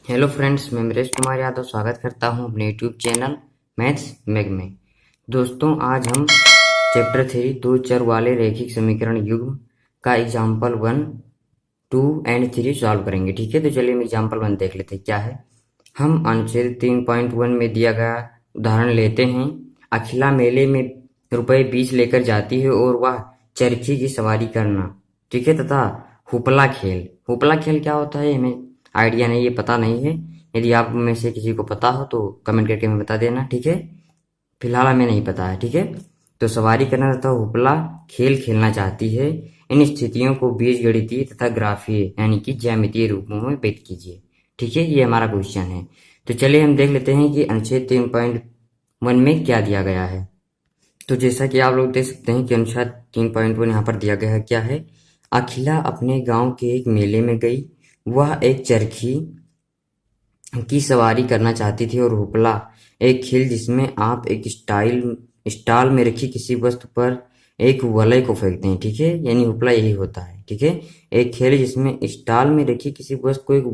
Hello friends, मैं मरेश कुमार यादव स्वागत करता हूं अपने यूट्यूब चैनल मैथ्स मैग में। दोस्तों, आज हम चैप्टर 3 दो चर वाले रैखिक समीकरण युग्म का एग्जाम्पल 1, 2 एंड 3 सॉल्व करेंगे। ठीक है, तो चलिए हम एग्जाम्पल 1 देख लेते हैं क्या है। हम अनुच्छेद 3.1 में दिया गया उदाहरण लेते हैं। अखिला मेले में ₹20 लेकर जाती है और वह चरखी की सवारी करना, ठीक है, तथा हुपला खेल क्या होता है हमें आइडिया नहीं है, पता नहीं है। यदि आप में से किसी को पता हो तो कमेंट करके हमें बता देना। ठीक है, फिलहाल हमें नहीं पता है। ठीक है, तो सवारी करना तथा हुपला खेल खेलना चाहती है। इन स्थितियों को बीजगणितीय तथा ग्राफीय यानी कि ज्यामितीय रूपों में व्यक्त कीजिए। ठीक है, ये हमारा क्वेश्चन है। तो चलिए हम देख लेते हैं कि अनुच्छेद 3.1 में क्या दिया गया है। तो जैसा कि आप लोग देख सकते हैं कि अनुच्छेद 3.1 यहाँ पर दिया गया है क्या है। अखिला अपने गांव के एक मेले में गई। वह एक चरखी की सवारी करना चाहती थी और हुपला एक खेल जिसमें आप एक स्टाल में रखी किसी वस्तु पर एक वलय को फेंकते हैं। ठीक है, यानी हुपला यही होता है। ठीक है, एक खेल जिसमें स्टाल में रखी किसी वस्तु को एक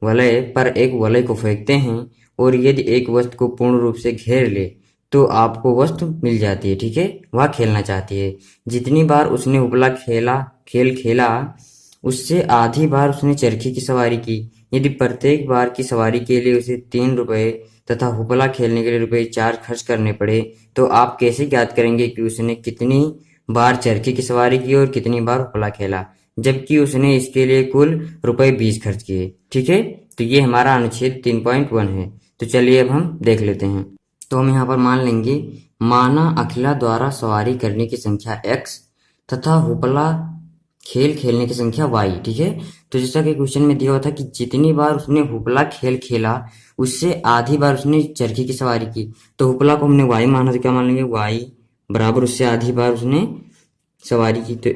वलय पर एक वलय को फेंकते हैं और यदि एक वस्तु को पूर्ण रूप से घेर ले तो आपको वस्तु मिल जाती है। ठीक है, वह खेलना चाहती है। जितनी बार उसने हुपला खेल खेला उससे आधी बार उसने चरखी की सवारी की। यदि प्रत्येक बार की सवारी के लिए उसे ₹3 तथा हुपला खेलने के लिए ₹4 खर्च करने पड़े तो आप कैसे ज्ञात करेंगे कि उसने कितनी बार चरखी की सवारी की और कितनी बार हुपला खेला, जबकि उसने इसके लिए कुल ₹20 खर्च किए। ठीक है, तो ये हमारा अनुच्छेद 3.1 है। तो चलिए अब हम देख लेते हैं। तो हम यहाँ पर मान लेंगे, माना अखिला द्वारा सवारी करने की संख्या x तथा हुपला खेल खेलने की संख्या y। ठीक है, तो जैसा कि क्वेश्चन में दिया हुआ था कि जितनी बार उसने हुपला खेल खेला उससे आधी बार उसने चरखी की सवारी की। तो हुपला को हमने y माना तो क्या मान लेंगे, y बराबर उससे आधी बार उसने सवारी की तो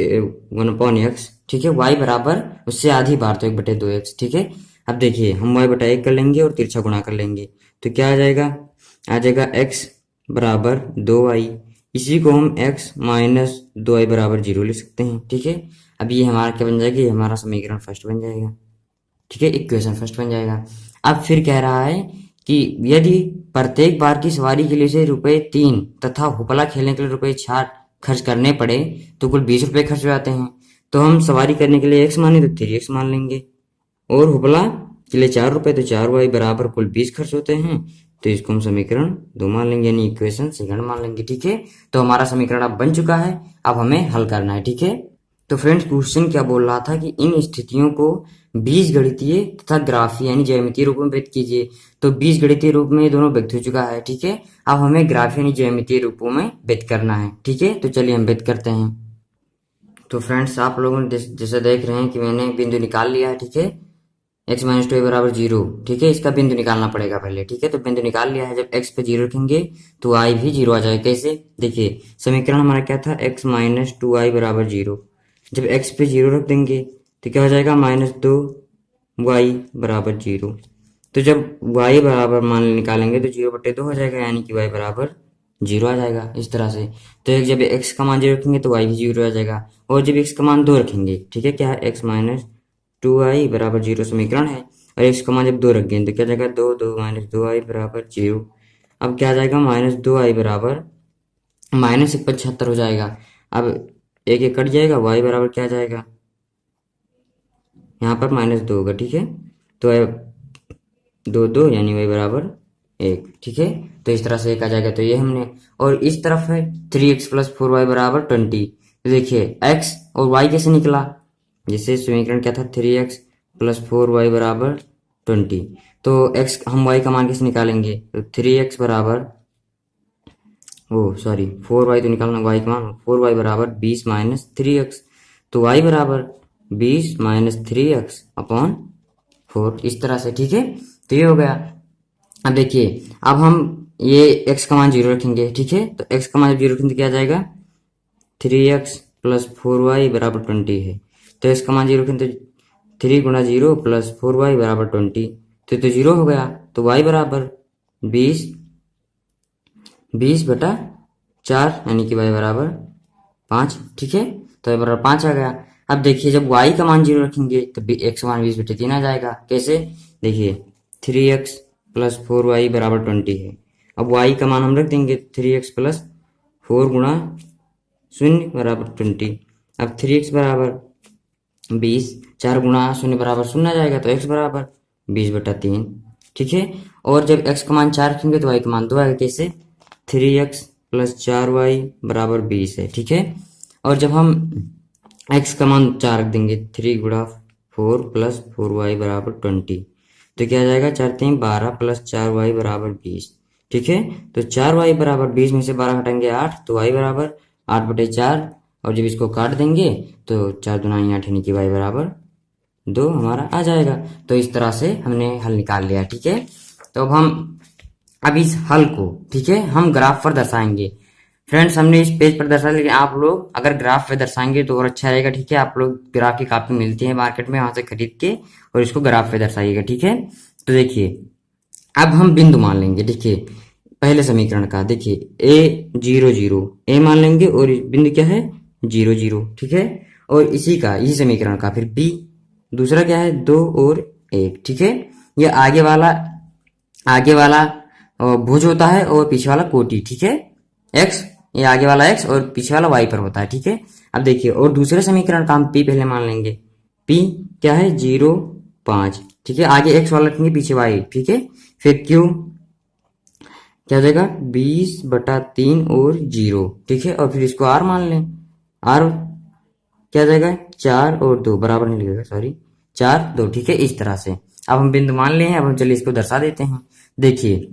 1/x। ठीक है, y बराबर उससे आधी बार तो 1/2x। ठीक है, अब देखिए हम y/1 कर लेंगे और तिरछा गुणा कर लेंगे तो क्या आ जाएगा x बराबर 2y। इसी को हम x माइनस 2y बराबर 0 लिख सकते हैं। ठीक है, अब ये हमारा क्या बन जाएगा, ये हमारा समीकरण फर्स्ट बन जाएगा। ठीक है, इक्वेशन फर्स्ट बन जाएगा। अब फिर कह रहा है कि यदि प्रत्येक बार की सवारी के लिए उसे ₹3 तथा हुपला खेलने के लिए ₹4 खर्च करने पड़े तो कुल ₹20 खर्च हो जाते हैं। तो हम सवारी करने के लिए x माने तो 3x मान लेंगे और हुपला के लिए ₹4 तो 4y बराबर कुल 20 खर्च होते हैं। तो इसको हम समीकरण 2 मान लेंगे यानी इक्वेशन सेकंड मान लेंगे। ठीक है, तो हमारा समीकरण अब बन चुका है। अब हमें हल करना है। ठीक है, तो फ्रेंड्स क्वेश्चन क्या बोल रहा था कि इन स्थितियों को बीजगणितीय तथा ग्राफीय यानी ज्यामितीय रूप में व्यक्त कीजिए। तो बीजगणितीय रूप में ये दोनों व्यक्त हो चुका है। ठीक है, अब हमें ग्राफीय यानी ज्यामितीय रूपों में व्यक्त करना है। ठीक है, तो चलिए हम व्यक्त करते हैं। तो फ्रेंड्स आप लोगों ने जैसे देख रहे हैं कि मैंने बिंदु निकाल लिया है। ठीक है, x माइनस 2 बराबर 0। ठीक है, इसका बिंदु निकालना पड़ेगा पहले। ठीक है, तो बिंदु निकाल लिया है। जब x पे 0 रखेंगे तो y भी 0 आ जाएगा। कैसे, देखिए समीकरण हमारा क्या था, x माइनस 2y बराबर 0। जब x पे 0 रख देंगे तो क्या हो जाएगा, -2y बराबर 0। तो जब y बराबर मान निकालेंगे तो 0/2 हो जाएगा यानी कि y बराबर 0 आ जाएगा इस तरह से। तो जब x का मान 0 रखेंगे तो y भी 0 आ जाएगा और जब x का मान 2 रखेंगे, ठीक है, क्या है, x माइनस 2y बराबर 0 समीकरण है और x का मान जब 2 रख गए तो क्या जाएगा, 2 माइनस 2y बराबर 0। अब क्या आ जाएगा, -2y बराबर -1/76 हो जाएगा। अब एक एक कट जाएगा, y बराबर क्या आ जाएगा, यहाँ पर -2 होगा। ठीक है, तो 2 यानी y बराबर 1। ठीक है, तो इस तरह से 1 आ जाएगा। तो ये हमने, और इस तरफ है 3x + 4y बराबर 20। तो देखिए x और y कैसे निकला, जिससे समीकरण क्या था, 3x + 4y बराबर 20। तो x हम y का मान कैसे निकालेंगे, तो 3x बराबर, ओ सॉरी 4y तो निकालना, y का मान 4y बराबर 20 माइनस 3x। तो y बराबर 20 माइनस 3x अपॉन 4 इस तरह से। ठीक है, तो ये हो गया। अब देखिए, अब हम ये x का मान 0 रखेंगे। ठीक है, तो x का मान जब 0 रखेंगे तो क्या आ जाएगा, 3x + 4y बराबर 20 है। तो x का मान 0 रखेंगे तो 3 × 0 + 4y बराबर 20। तो 0 हो गया। तो y बराबर 20/4 यानी कि y बराबर 5। ठीक है, तो y बराबर 5 आ गया। अब देखिए जब y का मान 0 रखेंगे तो x का मान 20/3 आ जाएगा। कैसे? देखिए 3x प्लस 4y बराबर 20 है। अब y का मान हम रख देंगे 3x प्लस 4 गुणा 0 बराबर 20। अब 3x बराबर 20, 4 गुणा 0 बराबर 0 आ जाएगा, तो x बराबर 20/3। ठीक है। और जब x का मान 4 रखेंगे तो y का मान 2 आएगा। कैसे? 3x प्लस 4y बराबर 20 है। ठीक है। और जब हम x का मान 4 रख देंगे, 3 गुणा 4 प्लस 4y बराबर 20, तो क्या आ जाएगा? 4 3 12 प्लस 4y बराबर 20। ठीक है। तो 4y बराबर 20 में से 12 घटाएंगे 8, तो y बराबर 8/4। और जब इसको काट देंगे तो 4 दूनी 8 यानी कि y बराबर 2 हमारा आ जाएगा। तो इस तरह से हमने हल निकाल लिया। ठीक है। तो अब इस हल को, ठीक है, हम ग्राफ पर दर्शाएंगे। फ्रेंड्स हमने इस पेज पर दर्शाया, लेकिन आप लोग अगर ग्राफ पे दर्शाएंगे तो और अच्छा रहेगा। ठीक है। आप लोग ग्राफ की कापी मिलती है मार्केट में, वहां से खरीद के और इसको ग्राफ पे दर्शाइएगा। ठीक है। तो देखिए अब हम बिंदु मान लेंगे। देखिए पहले समीकरण का देखिए a 0 0 a मान लेंगे और बिंदु क्या है? 0 0। ठीक है। और इसी समीकरण का फिर b दूसरा क्या है? 2 और 1। ठीक है। ये आगे वाला भुज होता है और पीछे वाला कोटि। ठीक है। x, ये आगे वाला x और पीछे वाला y पर होता है। ठीक है। अब देखिए और दूसरे समीकरण का हम p पहले मान लेंगे। p क्या है? 0 5। ठीक है। आगे x वाला रखेंगे, पीछे y। ठीक है। फिर q क्या हो जाएगा? 20/3 और 0। ठीक है। और फिर इसको r मान लें। r क्या हो जाएगा? 4 और 2 बराबर नहीं लिखेगा, सॉरी, 4 2। ठीक है। इस तरह से अब हम बिंदु मान लिए हैं। अब हम चलिए इसको दर्शा देते हैं। देखिए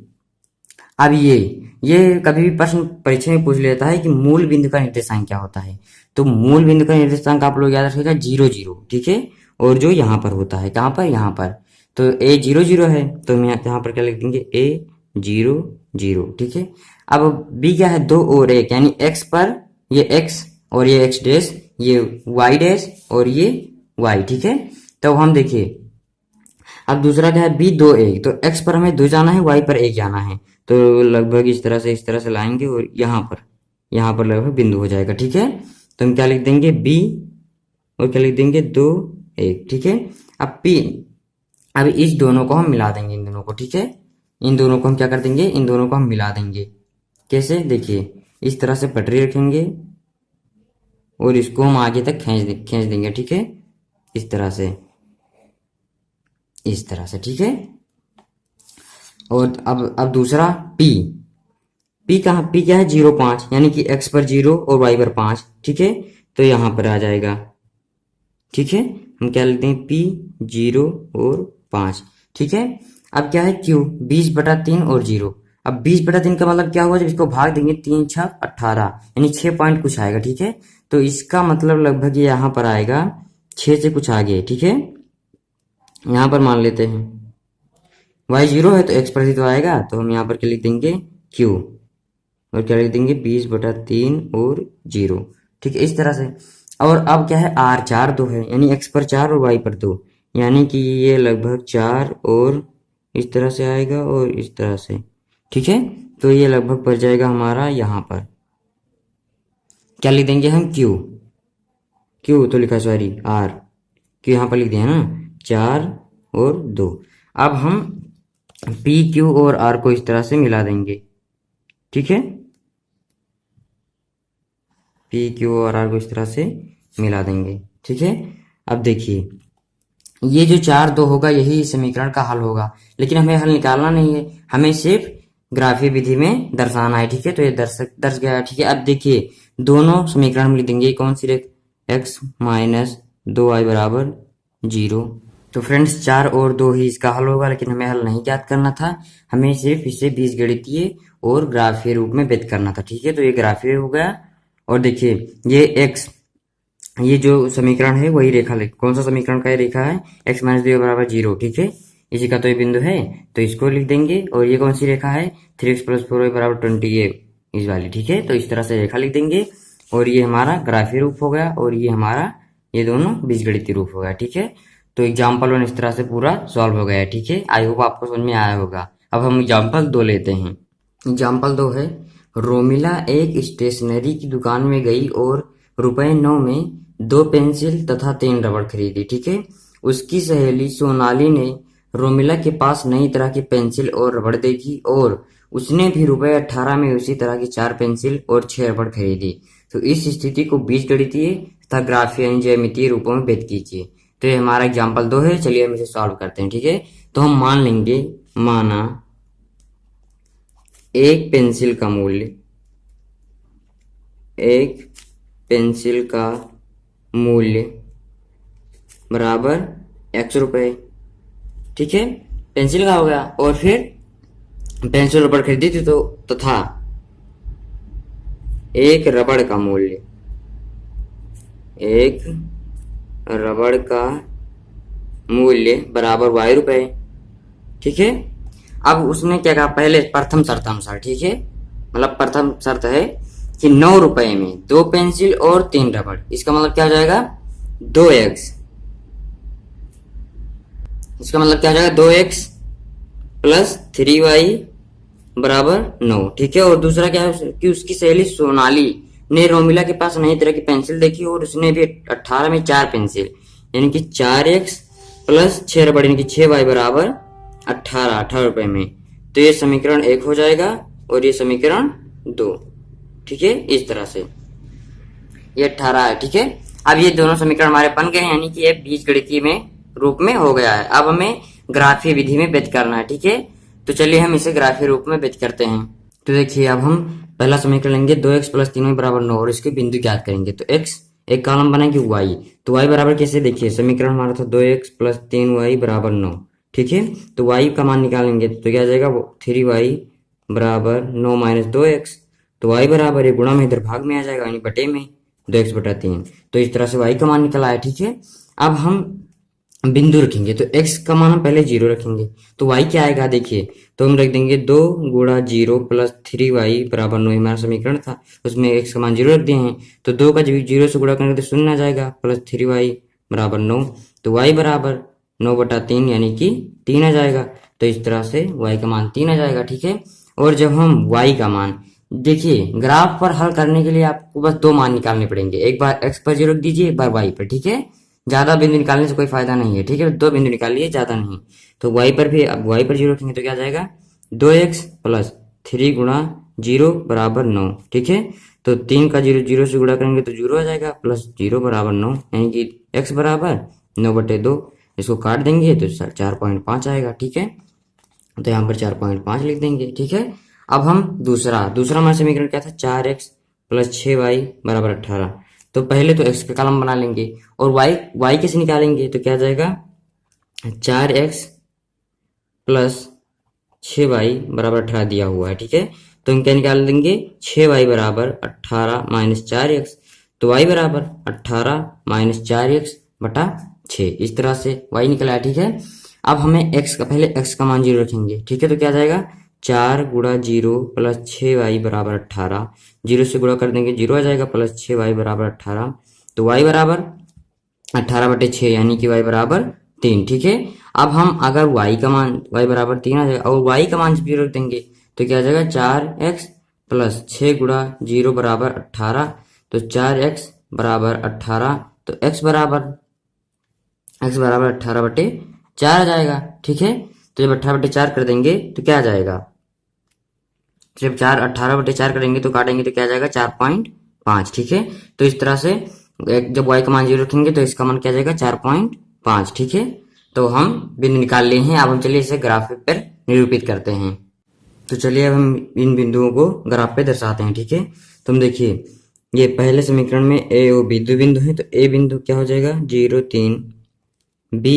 अब ये कभी भी प्रश्न परीक्षा में पूछ लेता है कि मूल बिंदु का निर्देशांक क्या होता है। तो मूल बिंदु का निर्देशांक आप लोग याद रखिएगा 0 0। ठीक है। और जो यहाँ पर होता है, कहाँ पर? यहाँ पर। तो a 0 0 है, तो हम यहाँ पर क्या लिख देंगे? a 0 0। ठीक है। अब b क्या है? 2 और 1, यानी x पर ये x और ये x डैश, ये y डैश और ये y। ठीक है। तो हम देखिए अब दूसरा क्या है? b 2 1, तो x पर हमें 2 जाना है, y पर 1 जाना है। तो लगभग इस तरह से लाएंगे और यहाँ पर लगभग बिंदु हो जाएगा। ठीक है। तो हम क्या लिख देंगे? b और क्या लिख देंगे? 2 1। ठीक है। अब p, अब इस दोनों को हम मिला देंगे, इन दोनों को। ठीक है। इन दोनों को हम क्या कर देंगे? इन दोनों को हम मिला देंगे। कैसे? देखिए इस तरह से पटरी रखेंगे और इसको हम आगे तक खींच देंगे। ठीक है। इस तरह से, इस तरह से। ठीक है। और अब दूसरा p कहाँ? p क्या है? 0 5, यानी कि x पर 0 और y पर 5। ठीक है। तो यहाँ पर आ जाएगा। ठीक है। हम क्या लिखते हैं? p 0 और 5। ठीक है। अब क्या है? q 20/3 और 0। अब 20/3 का मतलब क्या हुआ? जब इसको भाग देंगे 3 6 18, यानी 6 पॉइंट कुछ आएगा। ठीक है। तो इसका मतलब लगभग यहाँ पर आएगा 6 से कुछ आगे। ठीक है। यहाँ पर मान लेते हैं y 0 है तो x पर ही तो आएगा, तो हम यहाँ पर क्या लिख देंगे? q और क्या लिख देंगे? 20/3 और 0। ठीक है। इस तरह से। और अब क्या है? r 4 2 है, यानी x पर 4 और y पर 2, यानी कि ये लगभग 4 और इस तरह से आएगा और इस तरह से। ठीक है। तो ये लगभग पड़ जाएगा हमारा यहाँ पर। क्या लिख देंगे हम? q तो लिखा, सॉरी r, q यहाँ पर लिख दिया ना, 4 और 2। अब हम p q और r को इस तरह से मिला देंगे। ठीक है। p q और r को इस तरह से मिला देंगे। ठीक है। अब देखिए ये जो 4 2 होगा यही समीकरण का हल होगा, लेकिन हमें हल निकालना नहीं है, हमें सिर्फ ग्राफीय विधि में दर्शाना है। ठीक है। तो ये दर्श गया। ठीक है। अब देखिए दोनों समीकरण हम लिख देंगे। कौन सी रेख? x माइनस 2y बराबर 0। तो फ्रेंड्स 4 और 2 ही इसका हल होगा, लेकिन हमें हल नहीं ज्ञात करना था, हमें सिर्फ इसे बीजगणितीय और ग्राफीय रूप में व्यक्त करना था। ठीक है। तो ये ग्राफीय हो गया। और देखिए ये x, ये जो समीकरण है वही रेखा लिख, कौन सा समीकरण का ये रेखा है? x माइनस 2 बराबर 0। ठीक है। इसी का तो ये बिंदु है, तो इसको लिख देंगे। और ये कौन सी रेखा है? 3x प्लस 4y बराबर 20, ये इस वाली। ठीक है। तो इस तरह से रेखा लिख देंगे और ये हमारा ग्राफीय रूप हो गया और ये हमारा, ये दोनों बीजगणितीय रूप हो गया। ठीक है। तो एग्जाम्पल 1 इस तरह से पूरा सॉल्व हो गया। ठीक है। आई होप आपको समझ में आया होगा। अब हम एग्जाम्पल 2 लेते हैं। एग्जाम्पल 2 है, रोमिला एक स्टेशनरी की दुकान में गई और रुपए 9 में 2 पेंसिल तथा 3 रबड़ खरीदी। ठीक है। उसकी सहेली सोनाली ने रोमिला के पास नई तरह की पेंसिल और रबड़ देखी और उसने भी ₹18 में उसी तरह की 4 पेंसिल और 6 रबड़ खरीदी। तो इस स्थिति को बीजगणितीय तथा ग्राफीय यानी ज्यामितीय रूपों में व्यक्त कीजिए। तो ये हमारा एग्जाम्पल 2 है। चलिए हम इसे सॉल्व करते हैं। ठीक है। तो हम मान लेंगे, माना एक पेंसिल का मूल्य, एक पेंसिल का मूल्य बराबर x रुपए। ठीक है। पेंसिल का हो गया। और फिर पेंसिल रबड़ खरीदी थी तो तथा एक रबड़ का मूल्य, एक रबड़ का मूल्य बराबर y रुपए। ठीक है। अब उसने क्या कहा, पहले प्रथम शर्त अनुसार। ठीक है। मतलब प्रथम शर्त है कि 9 रुपए में 2 पेंसिल और 3 रबड़। इसका मतलब क्या हो जाएगा, 2x। इसका मतलब क्या हो जाएगा, 2x प्लस 3y बराबर 9। ठीक है। और दूसरा क्या है कि उसकी सहेली सोनाली ने रोमिला के पास नई तरह की पेंसिल देखी और उसने भी 18 में 4 पेंसिल यानी कि 4x प्लस 6 रबड़ यानी कि 6y बराबर 18 रुपए में। तो ये समीकरण 1 हो जाएगा और ये समीकरण 2। ठीक है। इस तरह से ये 18 है। ठीक है। अब ये दोनों समीकरण हमारे बन गए यानी कि ये बीजगणितीय में रूप में हो गया है। अब हमें ग्राफीय विधि में व्यक्त करना है। ठीक है। तो चलिए हम इसे ग्राफीय रूप में व्यक्त करते हैं। तो देखिए, अब हम पहला समीकरण लेंगे 2x प्लस 3y बराबर 9 और इसके बिंदु ज्ञात करेंगे। तो x एक कॉलम बनाएंगे y, तो y बराबर कैसे, देखिए समीकरण हमारा था 2x प्लस 3y बराबर 9। ठीक है। तो y का मान निकालेंगे तो क्या आ जाएगा, 3y बराबर 9 माइनस 2x। तो y बराबर ये गुणा में इधर भाग में आ जाएगा यानी बटे में 2x बटा 3। तो इस तरह से y का मान निकला है। ठीक है। अब हम बिंदु रखेंगे तो x का मान हम पहले 0 रखेंगे तो y क्या आएगा, देखिए तो हम रख देंगे 2 गुणा 0 प्लस 3y बराबर 9 हमारा समीकरण था, उसमें x का मान 0 रख दिए हैं। तो 2 का 0 से गुणा करेंगे तो 0 आ जाएगा प्लस 3y बराबर 9। तो y बराबर 9 बटा 3 यानी कि 3 आ जाएगा। तो इस तरह से y का मान 3 आ जाएगा। ठीक है। और जब हम y का मान, देखिए ग्राफ पर हल करने के लिए आपको बस 2 मान निकालने पड़ेंगे, एक बार x पर 0 रख दीजिए, एक बार y पर। ठीक है। ज्यादा बिंदु निकालने से कोई फायदा नहीं है। ठीक है। 2 बिंदु निकालिए, ज्यादा नहीं। तो y पर भी, अब y पर 0 रखेंगे तो क्या आ जाएगा, 2x प्लस 3 गुणा 0 बराबर 9। ठीक है। तो 3 का 0 से गुणा करेंगे तो 0 आ जाएगा प्लस 0 बराबर 9 यानी कि x बराबर 9 बटे 2। इसको काट देंगे तो 4.5 आएगा। ठीक है। तो यहाँ पर 4.5 लिख देंगे। ठीक है। अब हम दूसरा हमारा समीकरण क्या था, 4x प्लस 6y बराबर 18। तो पहले तो x का कॉलम बना लेंगे और y कैसे निकालेंगे, तो क्या आ जाएगा, 4x प्लस 6y बराबर 18 दिया हुआ है। ठीक है। तो हम क्या निकाल देंगे, 6y बराबर 18 माइनस 4x। तो y बराबर 18 माइनस 4x बटा 6। इस तरह से y निकला है। ठीक है। अब हमें पहले x का मान 0 रखेंगे। ठीक है। तो क्या आ जाएगा, 4 गुणा 0 प्लस 6y बराबर 18, 0 से गुणा कर देंगे 0 आ जाएगा प्लस 6y बराबर 18। तो y बराबर 18 बटे 6 यानी कि y बराबर 3। ठीक है। अब हम अगर y का मान, y बराबर 3 आ जाएगा और y का मान 0 रख देंगे तो क्या आ जाएगा, 4x प्लस 6 गुणा 0 बराबर 18। तो 4x बराबर 18, तो x बराबर 18 बटे 4 आ जाएगा। ठीक है। तो जब 18 बटे 4 कर देंगे तो क्या आ जाएगा, जब 18 बटे 4 करेंगे तो काटेंगे तो क्या आ जाएगा, 4.5। ठीक है। तो इस तरह से जब y का मान 0 रखेंगे तो इसका मान क्या आ जाएगा, 4.5। ठीक है। तो हम बिंदु निकाल लिए हैं। अब हम चलिए इसे ग्राफ पर निरूपित करते हैं। तो चलिए अब हम इन बिंदुओं को ग्राफ पे दर्शाते हैं। ठीक है। तो हम देखिए, ये पहले समीकरण में a और b दो बिंदु है, तो a बिंदु क्या हो जाएगा, 0 3, b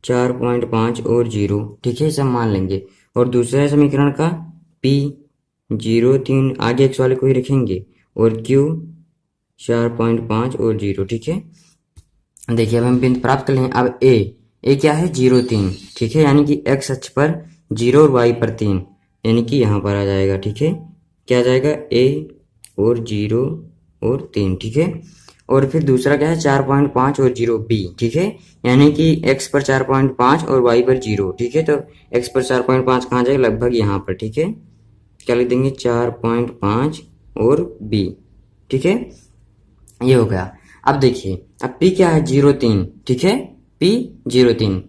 4.5 और 0। ठीक है। सब मान लेंगे। और दूसरे समीकरण का p 0 3 आगे x वाले को ही रखेंगे और q 4.5 और 0। ठीक है। देखिए अब हम बिंदु प्राप्त कर लें। अब a क्या है, 0 3। ठीक है। यानी कि x अक्ष पर 0 और y पर 3 यानी कि यहाँ पर आ जाएगा। ठीक है। क्या आ जाएगा, a और 0 और 3। ठीक है। और फिर दूसरा क्या है, 4.5 और 0 b। ठीक है। यानी कि x पर 4.5 और y पर 0। ठीक है। तो x पर 4.5 कहाँ जाएगा, लगभग यहाँ पर। ठीक है। क्या लिख देंगे, 4.5 और b। ठीक है। ये हो गया। अब देखिए, अब P क्या है, 0,3, ठीक है, P 0,3,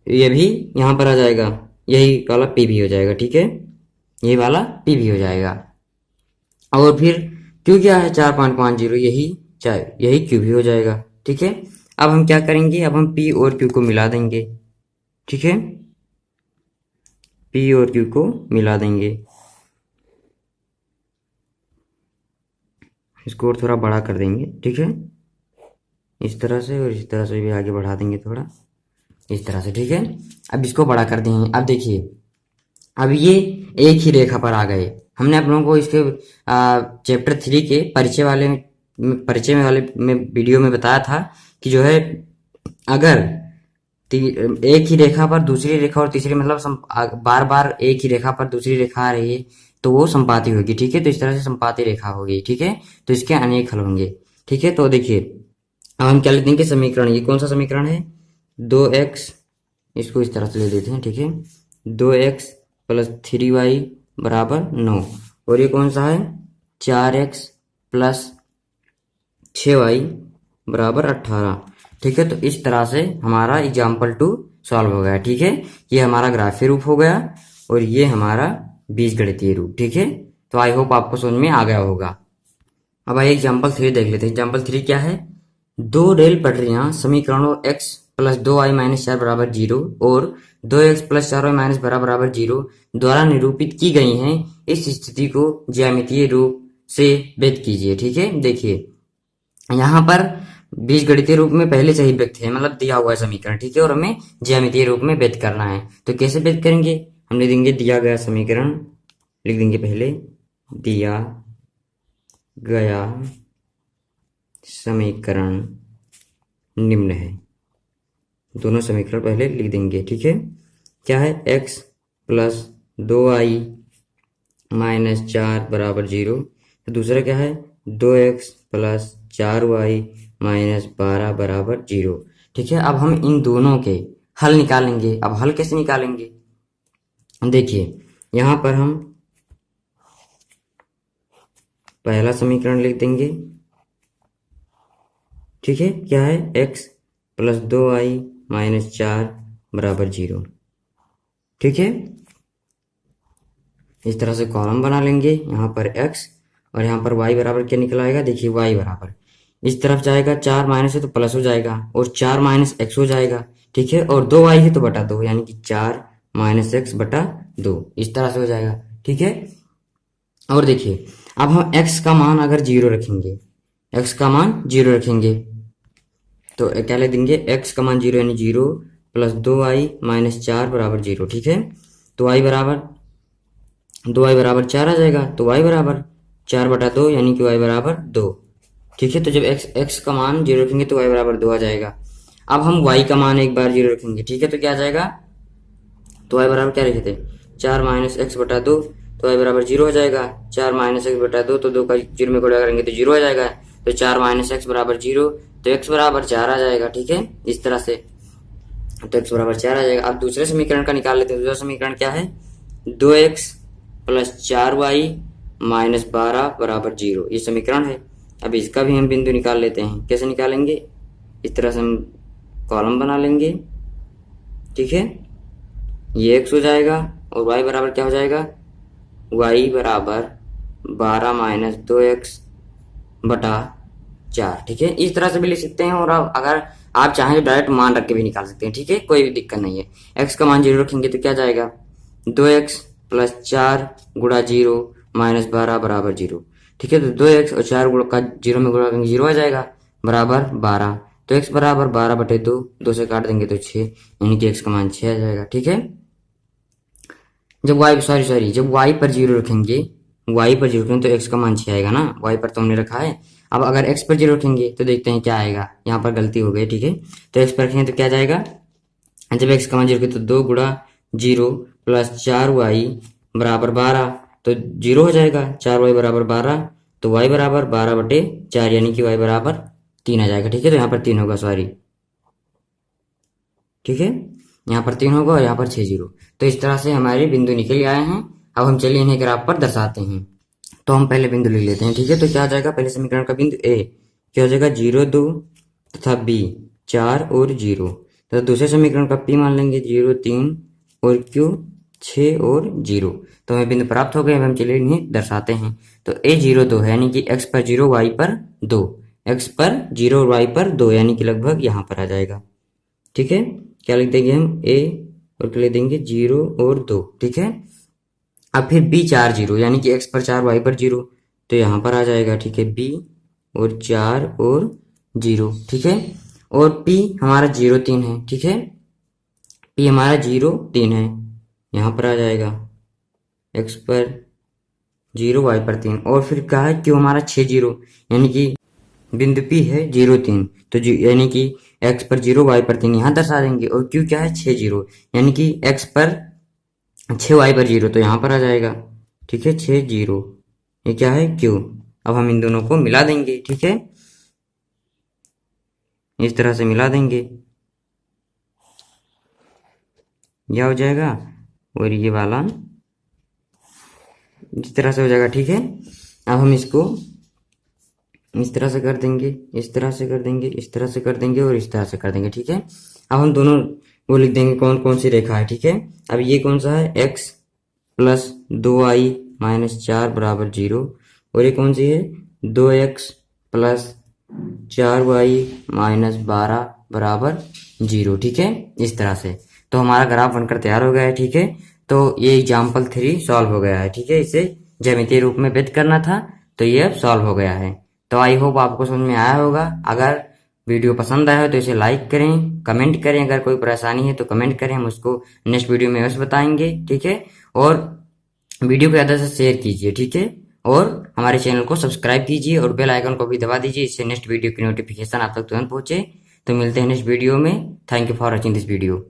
ये भी यहाँ पर आ जाएगा, यही वाला P भी हो जाएगा, ठीक है, यही वाला P भी हो जाएगा। और फिर Q क्या है, 4.50, यही Q भी हो जाएगा, ठीक है। अब हम क्या करेंगे, अब हम P और Q को मिला देंगे, ठीक है, P और Q को मिला देंगे। इसको और थोड़ा बड़ा कर देंगे, ठीक है, इस तरह से, और इस तरह से भी आगे बढ़ा देंगे थोड़ा, इस तरह से, ठीक है। अब इसको बड़ा कर देंगे। अब देखिए, अब ये एक ही रेखा पर आ गए। हमने आप लोगों को इसके चैप्टर 3 के परिचय में वाले में वीडियो में बताया था कि जो है, अगर एक ही रेखा पर दूसरी रेखा और तीसरी, मतलब बार बार एक ही रेखा पर दूसरी रेखा आ रही है तो वो संपाती होगी, ठीक है। तो इस तरह से संपाती रेखा होगी, ठीक है। तो इसके अनेक हल होंगे, ठीक है। तो देखिए, अब हम क्या लिख देंगे, समीकरण, ये कौन सा समीकरण है, 2x, इसको इस तरह से ले देते हैं, ठीक है, 2x प्लस 3y बराबर 9, और ये कौन सा है, 4x प्लस 6y बराबर 18, ठीक है। तो इस तरह से हमारा एग्जाम्पल 2 सॉल्व हो गया, ठीक है। ये हमारा ग्राफीय रूप हो गया और ये हमारा बीजगणितीय रूप, ठीक है। तो आई होप आपको समझ में आ गया होगा। अब आइए एग्जाम्पल 3 देख लेते हैं। एग्जाम्पल 3 क्या है, दो रेल पटरियां समीकरणों x प्लस 2y माइनस 4 बराबर 0 और 2x प्लस 4y माइनस बराबर 0 द्वारा निरूपित की गई हैं। इस स्थिति को ज्यामितीय रूप से व्यक्त कीजिए, ठीक है। देखिए, यहाँ पर बीजगणितीय रूप में पहले से ही व्यक्त है, मतलब दिया हुआ है समीकरण, ठीक है, और हमें ज्यामितीय रूप में व्यक्त करना है। तो कैसे व्यक्त करेंगे, हम लिख देंगे दिया गया समीकरण, लिख देंगे पहले दिया गया समीकरण निम्न है, दोनों समीकरण पहले लिख देंगे, ठीक है। क्या है, x प्लस 2y माइनस 4 बराबर 0, तो दूसरा क्या है, 2x प्लस 4y माइनस 12 बराबर 0, ठीक है। अब हम इन दोनों के हल निकालेंगे। अब हल कैसे निकालेंगे, देखिए, यहाँ पर हम पहला समीकरण लिख देंगे, ठीक है, क्या है, x प्लस 2y माइनस 4 बराबर 0, ठीक है। इस तरह से कॉलम बना लेंगे, यहाँ पर x और यहाँ पर y बराबर क्या निकल आएगा, देखिए y बराबर इस तरफ जाएगा, 4 माइनस है तो प्लस हो जाएगा, और 4 माइनस x हो जाएगा, ठीक है, और 2y है तो बटा 2, यानी कि 4 माइनस x बटा 2, इस तरह से हो जाएगा, ठीक है। और देखिए, अब हम x का मान अगर 0 रखेंगे, x का मान 0 रखेंगे, तो क्या लिख देंगे, x का मान 0 यानी 0 प्लस 2y माइनस 4 बराबर 0, ठीक है। तो y बराबर 2y बराबर 4 आ जाएगा, तो y बराबर 4 बटा 2, यानी कि y बराबर 2, ठीक है। तो जब x का मान 0 रखेंगे तो y बराबर 2 आ जाएगा। अब हम y का मान एक बार 0 रखेंगे, ठीक है, तो क्या आ जाएगा, तो y बराबर क्या लिखे थे, 4 माइनस एक्स बटा 2, तो y बराबर 0 हो जाएगा। 4 माइनस एक्स बटा 2, तो 2 का 0 में गुणा करेंगे तो 0 हो जाएगा, तो 4 माइनस एक्स बराबर 0, तो x बराबर 4 आ जाएगा, ठीक है, इस तरह से, तो x बराबर 4 आ जाएगा। अब दूसरे समीकरण का निकाल लेते हैं। दूसरा समीकरण क्या है, 2x प्लस 4y माइनस 12 बराबर 0, ये समीकरण है। अब इसका भी हम बिंदु निकाल लेते हैं। कैसे निकालेंगे, इस तरह से हम कॉलम बना लेंगे, ठीक है, ये x हो जाएगा और y बराबर क्या हो जाएगा, y बराबर 12 माइनस 2x बटा 4, ठीक है, इस तरह से भी लिख सकते हैं। और अब अगर आप चाहें तो डायरेक्ट मान रख के भी निकाल सकते हैं, ठीक है, कोई भी दिक्कत नहीं है। x का मान 0 रखेंगे तो क्या जाएगा, 2x प्लस 4 गुणा 0 माइनस 12 बराबर 0, ठीक है। तो 2x और 4 गुणा का 0 में गुणा करेंगे 0 आ जाएगा, बराबर 12, तो x बराबर 12 बटे 2, 2 से काट देंगे तो 6, यानी कि x का मान 6 आ जाएगा, ठीक है। जब जब y पर 0 रखेंगे, तो x का मान 6 आएगा ना, y पर तो हमने रखा है। अब अगर x पर 0 रखेंगे तो देखते हैं क्या आएगा, यहाँ पर गलती हो गई, ठीक है। तो x पर रखेंगे तो क्या जाएगा, जब x का मान 0 तो 2 गुणा 0 प्लस 4y बराबर 12, तो 0 हो जाएगा, 4y बराबर 12, तो y बराबर 12 बटे 4, यानी कि y बराबर 3 आ जाएगा, ठीक है। तो यहाँ पर 3 होगा, सॉरी, ठीक है, यहाँ पर 3 होगा और यहाँ पर 6 0। तो इस तरह से हमारे बिंदु निकल आए हैं। अब हम चलिए इन्हें ग्राफ पर दर्शाते हैं। तो हम पहले बिंदु लिख लेते हैं, ठीक है। तो क्या आ जाएगा, पहले समीकरण का बिंदु a, क्या हो जाएगा 0 2 तथा b 4 और 0 तथा दूसरे समीकरण का p मान लेंगे 0 3 और q 6 और 0। तो हमें बिंदु प्राप्त हो गए। अब हम चलिए इन्हें दर्शाते हैं। तो a 0 2 है यानी कि x पर 0 y पर 2, x पर 0 y पर 2 यानी कि लगभग यहाँ पर आ जाएगा। ठीक है, क्या लिख देंगे हम a और क्या लिख देंगे 0 और 2। ठीक है, अब फिर b 4 0 यानी कि x पर 4 y पर 0 तो यहाँ पर आ जाएगा। ठीक है, b और 4 और 0। ठीक है, और p हमारा 0 3 है। ठीक है, p हमारा 0 3 है, यहाँ पर आ जाएगा x पर 0 y पर 3। और फिर क्या है q हमारा 6 0 यानी कि बिंदु p है 0 3 तो यानी कि x पर 0 y पर 3 यहाँ दर्शा देंगे। और q क्या है 6 0 यानी कि x पर 6 y पर 0 तो यहाँ पर आ जाएगा। ठीक है, 6 0 ये क्या है q। अब हम इन दोनों को मिला देंगे। ठीक है, इस तरह से मिला देंगे, यह हो जाएगा और ये वाला इस तरह से हो जाएगा। ठीक है, अब हम इसको इस तरह से कर देंगे, इस तरह से कर देंगे, इस तरह से कर देंगे और इस तरह से कर देंगे। ठीक है, अब हम दोनों वो लिख देंगे कौन कौन सी रेखा है। ठीक है, अब ये कौन सा है x प्लस 2y माइनस 4 बराबर 0 और ये कौन सी है 2x प्लस 4y माइनस 12 बराबर 0। ठीक है, इस तरह से तो हमारा ग्राफ बनकर तैयार हो गया है। ठीक है, तो ये एग्जाम्पल 3 सॉल्व हो गया है। ठीक है, इसे ज्यामितीय रूप में व्यक्त करना था तो ये अब सॉल्व हो गया है। तो आई होप आपको समझ में आया होगा। अगर वीडियो पसंद आया हो तो इसे लाइक करें, कमेंट करें। अगर कोई परेशानी है तो कमेंट करें, हम उसको नेक्स्ट वीडियो में अवश्य बताएंगे। ठीक है, और वीडियो को ज़्यादा से शेयर कीजिए। ठीक है, और हमारे चैनल को सब्सक्राइब कीजिए और बेल आइकन को भी दबा दीजिए, इससे नेक्स्ट वीडियो की नोटिफिकेशन आप तक तुरंत पहुंचे। तो मिलते हैं नेक्स्ट वीडियो में। Thank you for watching this video.